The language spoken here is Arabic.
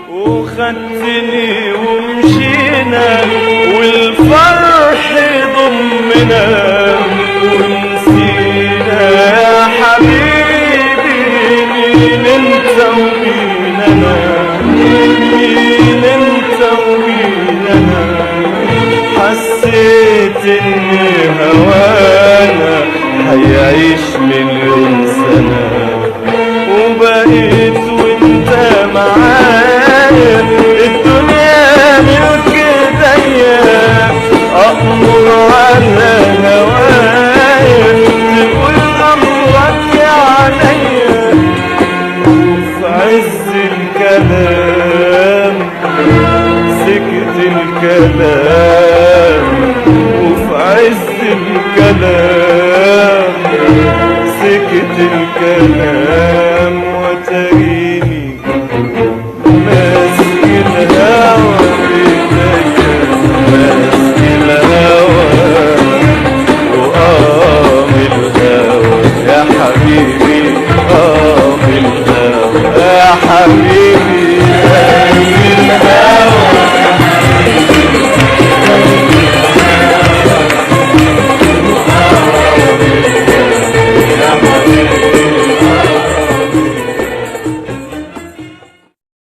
وخدتني ومشينا والفرح ضمنا ونسينا يا حبيبي مين انت ومين انا، مين انت ومين انا. حسيت ان هوانا هيعيش مليون سنة وبقيت وانت معايا الدنيا ملك ايديا. أأمر على هوايا تقول أمرك يا عليا. وفي عز الكلام سكت الكلام، وفي عز الكلام سكت الكلام.